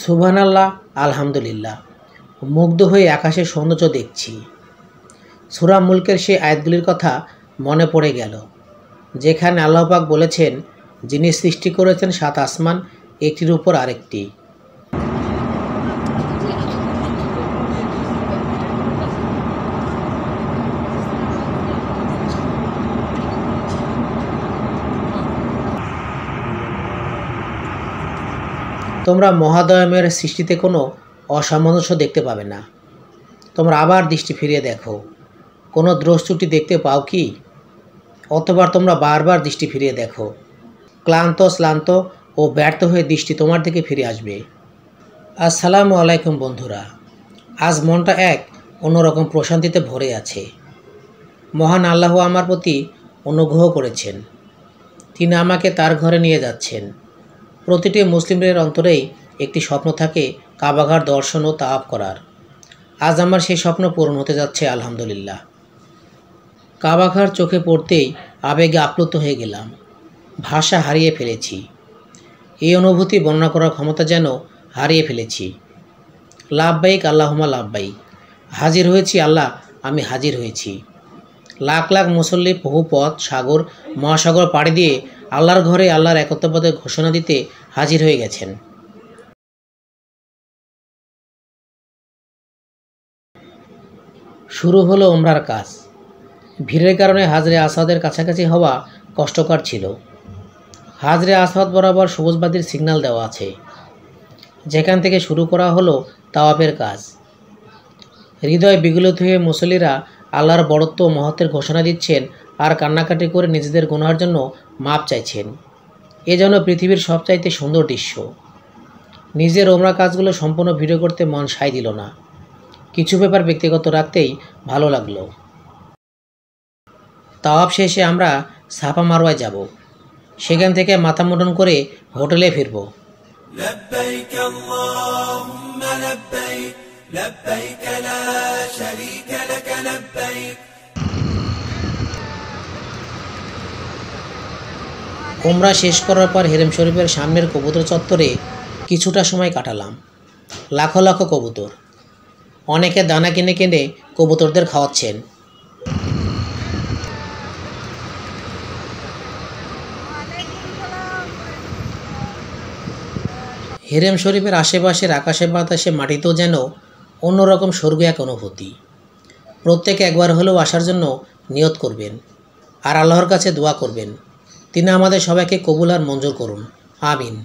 সুবহানাল্লাহ, আলহামদুলিল্লাহ। মুগ্ধ হয়ে আকাশের সৌন্দর্য দেখছি। সূরা মুলকের সেই আয়াতগুলির কথা মনে পড়ে গেল, যেখানে আল্লাহ পাক বলেছেন, যিনি সৃষ্টি করেছেন ৭ আসমান একটির উপর আরেকটি। তোমরা মহাদয়মের সৃষ্টিতে কোনো অসামঞ্জস্য দেখতে পাবে না। তোমরা আবার দৃষ্টি ফিরিয়ে দেখো, কোনো দ্রষ্টুটি দেখতে পাও কি? অতবার তোমরা বারবার দৃষ্টি ফিরিয়ে দেখো, ক্লান্ত শ্লান্ত ও ব্যর্থ হয়ে দৃষ্টি তোমার দিকে ফিরে আসবে। আসসালামু আলাইকুম বন্ধুরা। আজ মনটা এক অন্যরকম প্রশান্তিতে ভরে আছে। মহান আল্লাহ আমার প্রতি অনুগ্রহ করেছেন। তিনি আমাকে তার ঘরে নিয়ে যাচ্ছেন। প্রতিটি মুসলিমের অন্তরেই একটি স্বপ্ন থাকে কাবাঘর দর্শন ও তাওয়াফ করার। আজ আমার সেই স্বপ্ন পূরণ হতে যাচ্ছে, আলহামদুলিল্লাহ। কাবাঘর চোখে পড়তেই আবেগে আপ্লুত হয়ে গেলাম। ভাষা হারিয়ে ফেলেছি। এই অনুভূতি বর্ণনা করার ক্ষমতা যেন হারিয়ে ফেলেছি। লাব্বাইক আল্লাহুম্মা লাব্বাইক। হাজির হয়েছি আল্লাহ, আমি হাজির হয়েছি। লাখ লাখ মুসল্লি বহু পথ সাগর মহাসাগর পাড়ি দিয়ে আল্লাহর ঘরে আল্লাহর একত্ববাদের ঘোষণা দিতে হাজির হয়ে গেছেন। শুরু হলো উমরার কাজ। ভিড়ের কারণে হাজরে আসওয়াদের কাছাকাছি হওয়া কষ্টকর ছিল। হাজরে আসওয়াদ বরাবর সবুজবাতির সিগন্যাল দেওয়া আছে, যেখান থেকে শুরু করা হলো তাওয়াফের কাজ। হৃদয় বিগলিত হয়ে মুসল্লিরা আল্লাহর বড়ত্ব ও মহত্বের ঘোষণা দিচ্ছেন আর কান্নাকাটি করে নিজেদের গুনাহের জন্য মাপ চাইছেন। এ যেন পৃথিবীর সবচাইতে সুন্দর দৃশ্য। নিজের ওমরা কাজগুলো সম্পূর্ণ ভিডিও করতে মন সায় দিল না। কিছু ব্যাপার ব্যক্তিগত রাখতেই ভালো লাগলো। তাওয়াফ শেষে আমরা সাফা মারওয়ায় যাব। সেখান থেকে মাথা মুন্ডন করে হোটেলে ফিরব। لبيك اللهم لبيك لبيك لا شريك لك لبيك। উমরা শেষ করার পর হেরেম শরীফের সামনের কবুতর চত্বরে কিছুটা সময় কাটালাম। লাখো লাখো কবুতর। অনেকে দানা কিনে কিনে কবুতরদের খাওয়াচ্ছেন। হেরেম শরীফের আশেপাশের আকাশে বাতাসে মাটিতেও যেন অন্যরকম স্বর্গ এক অনুভূতি। প্রত্যেকে একবার হলেও আসার জন্য নিয়ত করবেন আর আল্লাহর কাছে দোয়া করবেন, তিনি আমাদের সবাইকে কবুল আর মঞ্জুর করুন। আমিন।